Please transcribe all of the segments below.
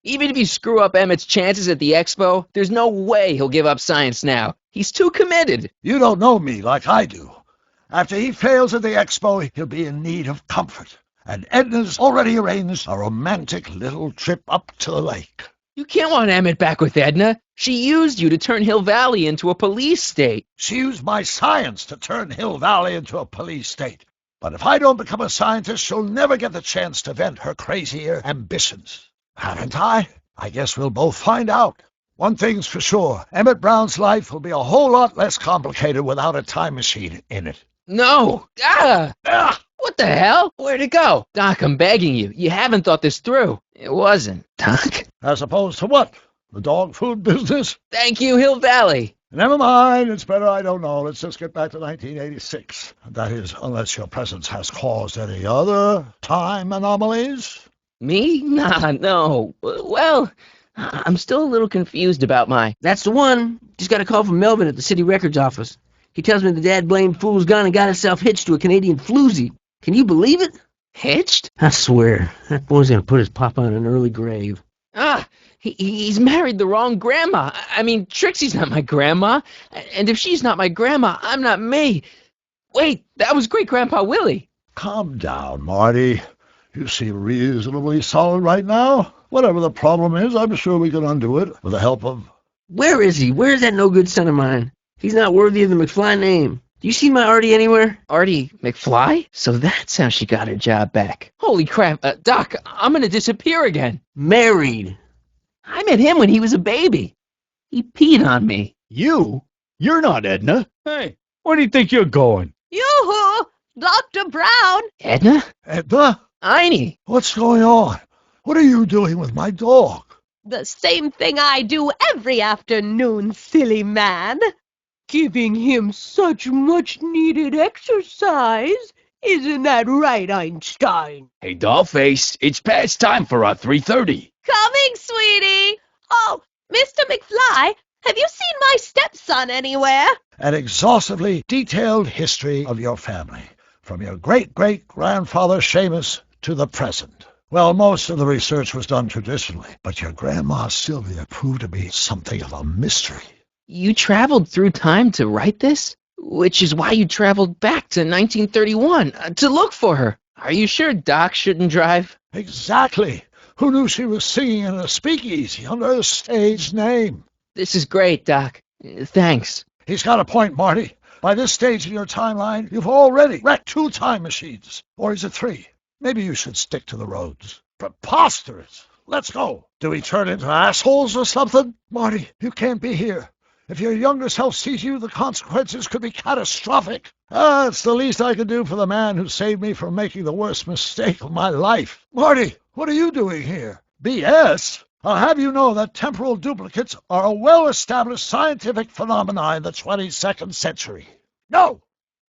Even if you screw up Emmett's chances at the expo, there's no way he'll give up science now. He's too committed. You don't know me like I do. After he fails at the expo, he'll be in need of comfort. And Edna's already arranged a romantic little trip up to the lake. You can't want Emmett back with Edna. She used you to turn Hill Valley into a police state. She used my science to turn Hill Valley into a police state. But if I don't become a scientist, she'll never get the chance to vent her crazier ambitions. Haven't I? I guess we'll both find out. One thing's for sure, Emmett Brown's life will be a whole lot less complicated without a time machine in it. No! What the hell? Where'd it go? Doc, I'm begging you. You haven't thought this through. It wasn't, Doc. As opposed to what? The dog food business? Thank you, Hill Valley. Never mind, it's better I don't know. Let's just get back to 1986. That is, unless your presence has caused any other time anomalies. Me? Nah, no. Well, I'm still a little confused about my... That's the one. Just got a call from Melvin at the city records office. He tells me the dad-blamed fool's gone and got himself hitched to a Canadian floozy. Can you believe it? Hitched? I swear, that boy's gonna put his papa on an early grave. He's married the wrong grandma. I mean, Trixie's not my grandma. And if she's not my grandma, I'm not me. Wait, that was Great-Grandpa Willie. Calm down, Marty. You seem reasonably solid right now. Whatever the problem is, I'm sure we can undo it with the help of... Where is he? Where's that no-good son of mine? He's not worthy of the McFly name. Do you see my Artie anywhere? Artie McFly? So that's how she got her job back. Holy crap. Doc, I'm gonna disappear again. Married. I met him when he was a baby. He peed on me. You? You're not Edna. Hey, where do you think you're going? Yoo-hoo! Dr. Brown! Edna? Edna? Einie. What's going on? What are you doing with my dog? The same thing I do every afternoon, silly man. Giving him such much-needed exercise. Isn't that right, Einstein? Hey, Dollface, it's past time for our 3:30. Coming, sweetie. Oh, Mr. McFly, have you seen my stepson anywhere? An exhaustively detailed history of your family, from your great-great-grandfather Seamus to the present. Well, most of the research was done traditionally, but your grandma Sylvia proved to be something of a mystery. You traveled through time to write this? Which is why you traveled back to 1931 to look for her. Are you sure Doc shouldn't drive? Exactly. Who knew she was singing in a speakeasy under a stage name? This is great, Doc. Thanks. He's got a point, Marty. By this stage in your timeline, you've already wrecked 2 time machines. Or is it 3? Maybe you should stick to the roads. Preposterous. Let's go. Do we turn into assholes or something? Marty, you can't be here. If your younger self sees you, the consequences could be catastrophic. It's the least I can do for the man who saved me from making the worst mistake of my life. Marty, what are you doing here? BS? I'll have you know that temporal duplicates are a well-established scientific phenomenon in the 22nd century. No!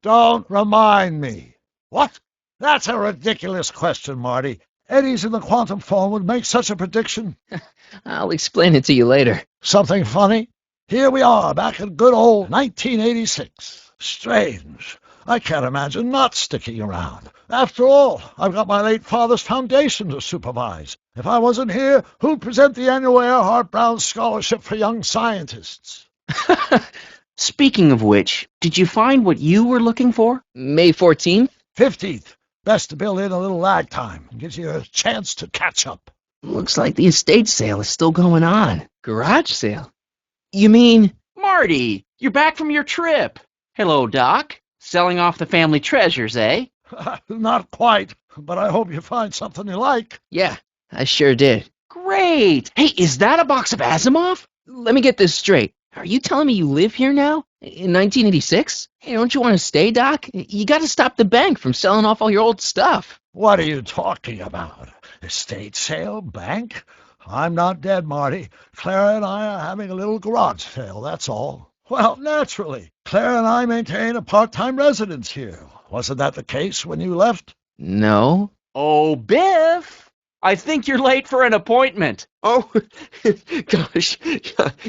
Don't remind me. What? That's a ridiculous question, Marty. Eddies in the quantum foam would make such a prediction. I'll explain it to you later. Something funny? Here we are, back in good old 1986. Strange. I can't imagine not sticking around. After all, I've got my late father's foundation to supervise. If I wasn't here, who'd present the annual Earhart Brown Scholarship for Young Scientists? Speaking of which, did you find what you were looking for? May 14th? 15th. Best to build in a little lag time. Gives you a chance to catch up. Looks like the estate sale is still going on. Garage sale? You mean... Marty, you're back from your trip. Hello, Doc. Selling off the family treasures, eh? Not quite, but I hope you find something you like. Yeah, I sure did. Great. Hey, is that a box of Asimov? Let me get this straight. Are you telling me you live here now? In 1986? Hey, don't you want to stay, Doc? You got to stop the bank from selling off all your old stuff. What are you talking about? Estate sale? Bank? I'm not dead, Marty. Clara and I are having a little garage sale, that's all. Well, naturally. Clara and I maintain a part-time residence here. Wasn't that the case when you left? No. Oh, Biff! I think you're late for an appointment. Oh, gosh.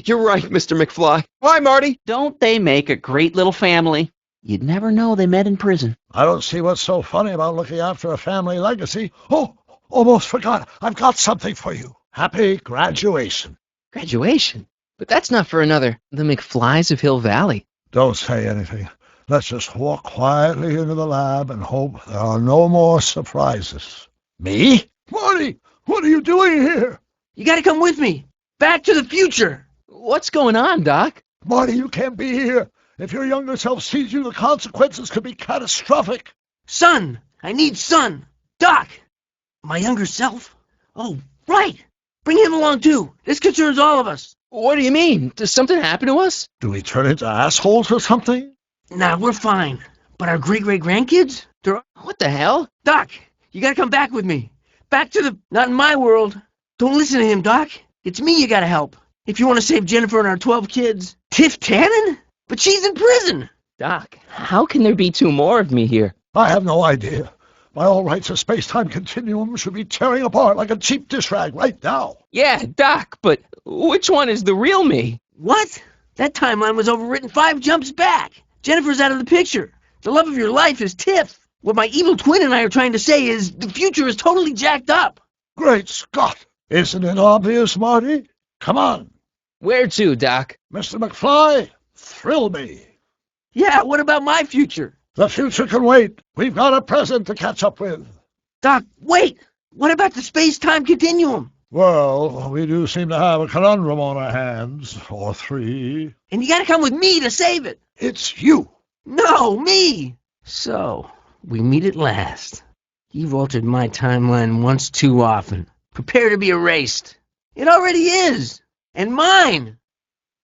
You're right, Mr. McFly. Hi, Marty. Don't they make a great little family? You'd never know they met in prison. I don't see what's so funny about looking after a family legacy. Oh, almost forgot. I've got something for you. Happy graduation. Graduation? But that's not for the McFlys of Hill Valley. Don't say anything. Let's just walk quietly into the lab and hope there are no more surprises. Me? Marty, what are you doing here? You gotta come with me. Back to the future. What's going on, Doc? Marty, you can't be here. If your younger self sees you, the consequences could be catastrophic. Son! I need son! Doc! My younger self? Oh, right! Bring him along too. This concerns all of us. What do you mean? Does something happen to us? Do we turn into assholes or something? Nah, we're fine. But our great-great-grandkids? What the hell? Doc, you gotta come back with me. Back to the... Not in my world. Don't listen to him, Doc. It's me you gotta help. If you want to save Jennifer and our 12 kids. Tiff Tannen? But she's in prison. Doc, how can there be two more of me here? I have no idea. By all rights, a space-time continuum should be tearing apart like a cheap dish rag right now. Yeah, Doc, but which one is the real me? What? That timeline was overwritten 5 jumps back. Jennifer's out of the picture. The love of your life is Tiff. What my evil twin and I are trying to say is the future is totally jacked up. Great Scott! Isn't it obvious, Marty? Come on. Where to, Doc? Mr. McFly, thrill me. Yeah, what about my future? The future can wait. We've got a present to catch up with. Doc, wait! What about the space-time continuum? Well, we do seem to have a conundrum on our hands, or 3. And you gotta come with me to save it. It's you. No, me! So, we meet at last. You've altered my timeline once too often. Prepare to be erased. It already is. And mine!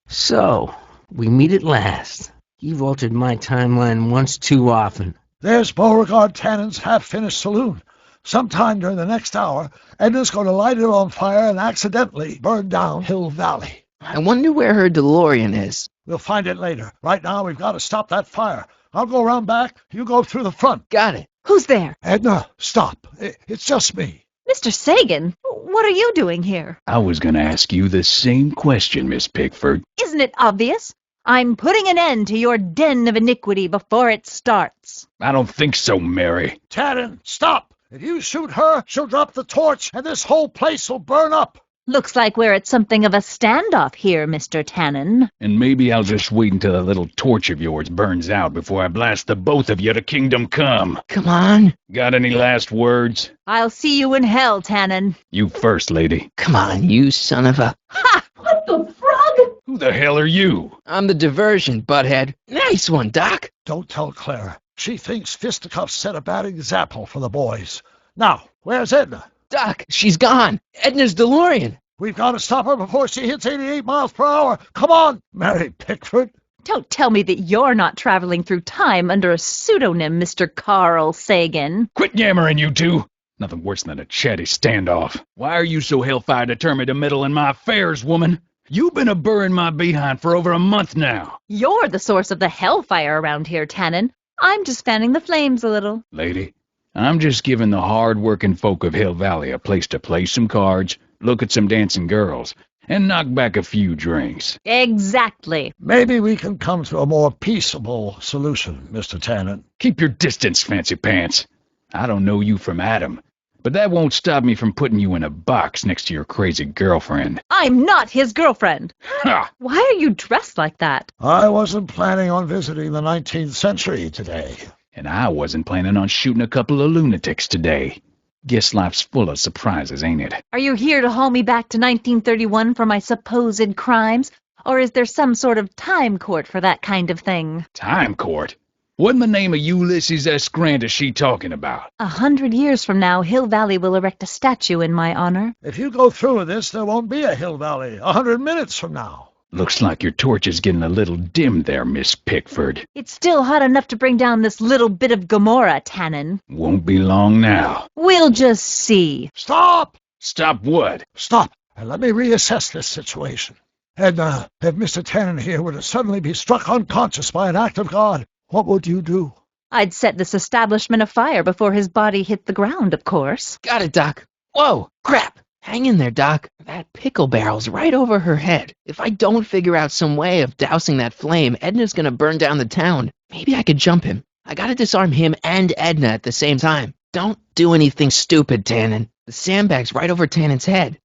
So, we meet at last. You've altered my timeline once too often. There's Beauregard Tannen's half-finished saloon. Sometime during the next hour, Edna's going to light it on fire and accidentally burn down Hill Valley. I wonder where her DeLorean is. We'll find it later. Right now, we've got to stop that fire. I'll go around back. You go through the front. Got it. Who's there? Edna, stop. It's just me. Mr. Sagan, what are you doing here? I was going to ask you the same question, Miss Pickford. Isn't it obvious? I'm putting an end to your den of iniquity before it starts. I don't think so, Mary. Tannen, stop. If you shoot her, she'll drop the torch, and this whole place will burn up. Looks like we're at something of a standoff here, Mr. Tannen. And maybe I'll just wait until that little torch of yours burns out before I blast the both of you to kingdom come. Come on. Got any last words? I'll see you in hell, Tannen. You first, lady. Come on, you son of a... Ha! What the frog? Who the hell are you? I'm the diversion, butthead. Nice one, Doc. Don't tell Clara. She thinks fisticuffs set a bad example for the boys. Now, where's Edna? Doc, she's gone. Edna's DeLorean. We've got to stop her before she hits 88 miles per hour. Come on, Mary Pickford. Don't tell me that you're not traveling through time under a pseudonym, Mr. Carl Sagan. Quit yammering, you two. Nothing worse than a chatty standoff. Why are you so hellfire determined to meddle in my affairs, woman? You've been a-burring my behind for over a month now. You're the source of the hellfire around here, Tannen. I'm just fanning the flames a little. Lady, I'm just giving the hard-working folk of Hill Valley a place to play some cards, look at some dancing girls, and knock back a few drinks. Exactly. Maybe we can come to a more peaceable solution, Mr. Tannen. Keep your distance, fancy pants. I don't know you from Adam, but that won't stop me from putting you in a box next to your crazy girlfriend. I'm not his girlfriend. Ha! Why are you dressed like that? I wasn't planning on visiting the 19th century today. And I wasn't planning on shooting a couple of lunatics today. Guess life's full of surprises, ain't it? Are you here to haul me back to 1931 for my supposed crimes? Or is there some sort of time court for that kind of thing? Time court? What in the name of Ulysses S. Grant is she talking about? 100 years from now, Hill Valley will erect a statue in my honor. If you go through with this, there won't be a Hill Valley 100 minutes from now. Looks like your torch is getting a little dim there, Miss Pickford. It's still hot enough to bring down this little bit of Gomorrah, Tannen. Won't be long now. We'll just see. Stop! Stop what? Stop, and let me reassess this situation. Edna, if Mr. Tannen here were to suddenly be struck unconscious by an act of God, what would you do? I'd set this establishment afire before his body hit the ground, of course. Got it, Doc. Whoa, crap. Hang in there, Doc. That pickle barrel's right over her head. If I don't figure out some way of dousing that flame, Edna's gonna burn down the town. Maybe I could jump him. I gotta disarm him and Edna at the same time. Don't do anything stupid, Tannen. The sandbag's right over Tannen's head.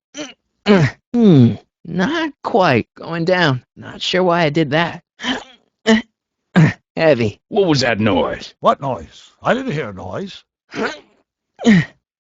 Not quite. Going down. Not sure why I did that. Heavy. What was that noise? What noise? I didn't hear a noise.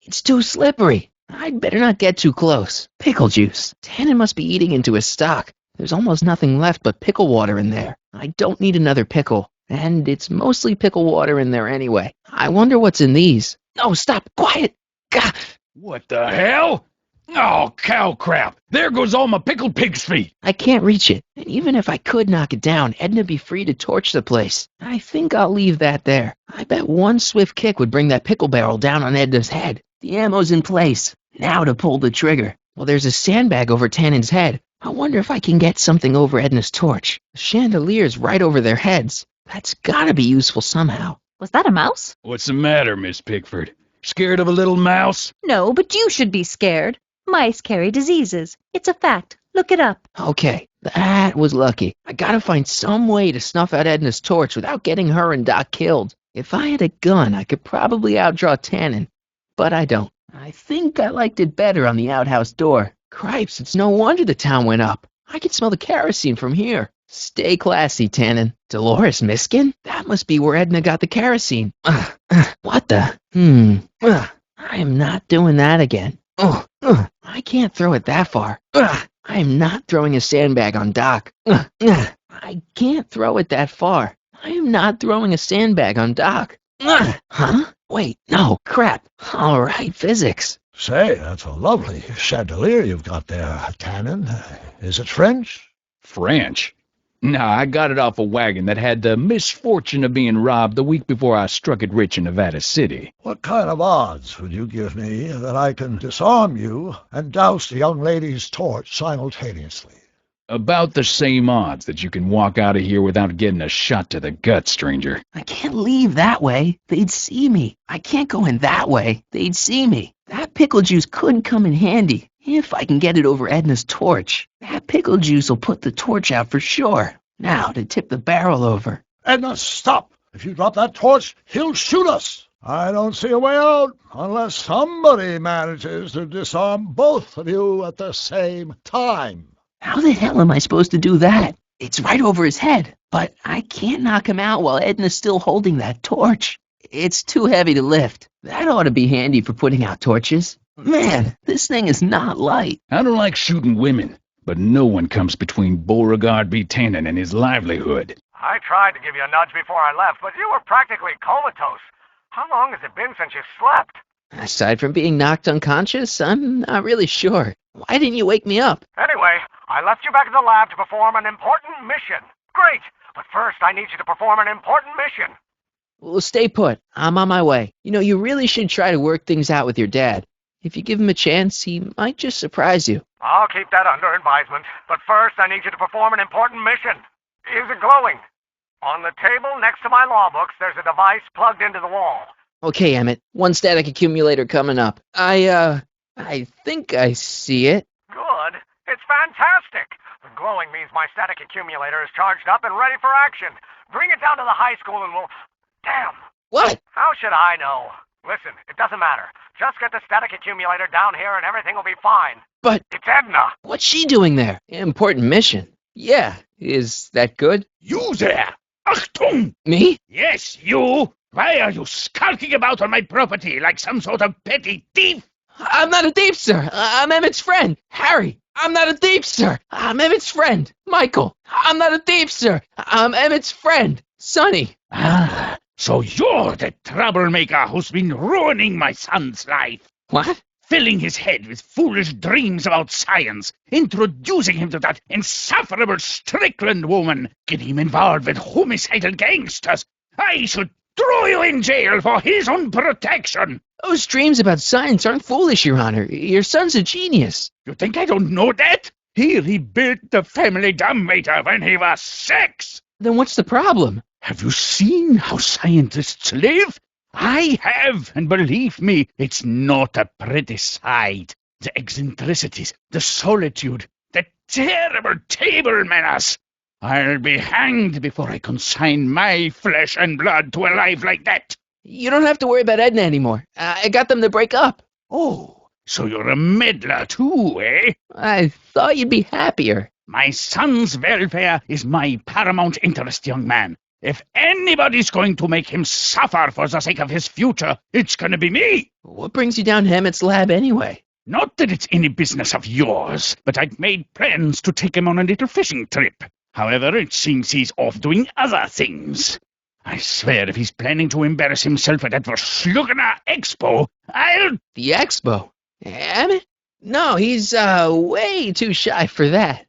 It's too slippery. I'd better not get too close. Pickle juice. Tannen must be eating into his stock. There's almost nothing left but pickle water in there. I don't need another pickle. And it's mostly pickle water in there anyway. I wonder what's in these. No, stop. Quiet. Gah. What the hell? Oh, cow crap. There goes all my pickled pig's feet. I can't reach it. And even if I could knock it down, Edna'd be free to torch the place. I think I'll leave that there. I bet one swift kick would bring that pickle barrel down on Edna's head. The ammo's in place. Now to pull the trigger. Well, there's a sandbag over Tannen's head. I wonder if I can get something over Edna's torch. The chandelier's right over their heads. That's gotta be useful somehow. Was that a mouse? What's the matter, Miss Pickford? Scared of a little mouse? No, but you should be scared. Mice carry diseases. It's a fact. Look it up. Okay, that was lucky. I gotta find some way to snuff out Edna's torch without getting her and Doc killed. If I had a gun, I could probably outdraw Tannen. But I don't. I think I liked it better on the outhouse door. Cripes, it's no wonder the town went up. I can smell the kerosene from here. Stay classy, Tannen. Dolores Miskin? That must be where Edna got the kerosene. What the? I am not doing that again. I can't throw it that far. I am not throwing a sandbag on Doc. I can't throw it that far. I am not throwing a sandbag on Doc. Huh? Wait, no, crap. All right, physics. Say, that's a lovely chandelier you've got there, Tannen. Is it French? French? No, I got it off a wagon that had the misfortune of being robbed the week before I struck it rich in Nevada City. What kind of odds would you give me that I can disarm you and douse the young lady's torch simultaneously? About the same odds that you can walk out of here without getting a shot to the gut, stranger. I can't leave that way. They'd see me. I can't go in that way. They'd see me. That pickle juice could come in handy, if I can get it over Edna's torch. That pickle juice will put the torch out for sure. Now to tip the barrel over. Edna, stop! If you drop that torch, he'll shoot us! I don't see a way out unless somebody manages to disarm both of you at the same time. How the hell am I supposed to do that? It's right over his head, but I can't knock him out while Edna's still holding that torch. It's too heavy to lift. That ought to be handy for putting out torches. Man, this thing is not light. I don't like shooting women, but no one comes between Beauregard B. Tannen and his livelihood. I tried to give you a nudge before I left, but you were practically comatose. How long has it been since you slept? Aside from being knocked unconscious, I'm not really sure. Why didn't you wake me up? Anyway, I left you back at the lab to perform an important mission. Great, but first I need you to perform an important mission. Well, stay put. I'm on my way. You really should try to work things out with your dad. If you give him a chance, he might just surprise you. I'll keep that under advisement, but first I need you to perform an important mission. Is it glowing? On the table next to my law books, there's a device plugged into the wall. Okay, Emmett. One static accumulator coming up. I think I see it. Good. It's fantastic. The glowing means my static accumulator is charged up and ready for action. Bring it down to the high school and we'll... Damn. What? How should I know? Listen, it doesn't matter. Just get the static accumulator down here and everything will be fine. But... It's Edna. What's she doing there? Important mission. Yeah. Is that good? You there! Achtung! Me? Yes, you! Why are you skulking about on my property like some sort of petty thief? I'm not a thief, sir. I'm Emmett's friend. Harry. I'm not a thief, sir. I'm Emmett's friend. Michael. I'm not a thief, sir. I'm Emmett's friend. Sonny. Ah, so you're the troublemaker who's been ruining my son's life. What? Filling his head with foolish dreams about science, introducing him to that insufferable Strickland woman, getting him involved with homicidal gangsters. I should throw you in jail for his own protection. Those dreams about science aren't foolish, Your Honor. Your son's a genius. You think I don't know that? He built the family dumbwaiter when he was 6. Then what's the problem? Have you seen how scientists live? I have, and believe me, it's not a pretty sight. The eccentricities, the solitude, the terrible table manners. I'll be hanged before I consign my flesh and blood to a life like that. You don't have to worry about Edna anymore. I got them to break up. Oh, So you're a meddler too, eh? I thought you'd be happier. My son's welfare is my paramount interest, young man. If anybody's going to make him suffer for the sake of his future, it's gonna be me. What brings you down to Emmett's lab anyway? Not that it's any business of yours, but I'd made plans to take him on a little fishing trip. However, it seems he's off doing other things. I swear if he's planning to embarrass himself at that Verschluggener Expo, I'll... The expo? Emmett? No, he's way too shy for that.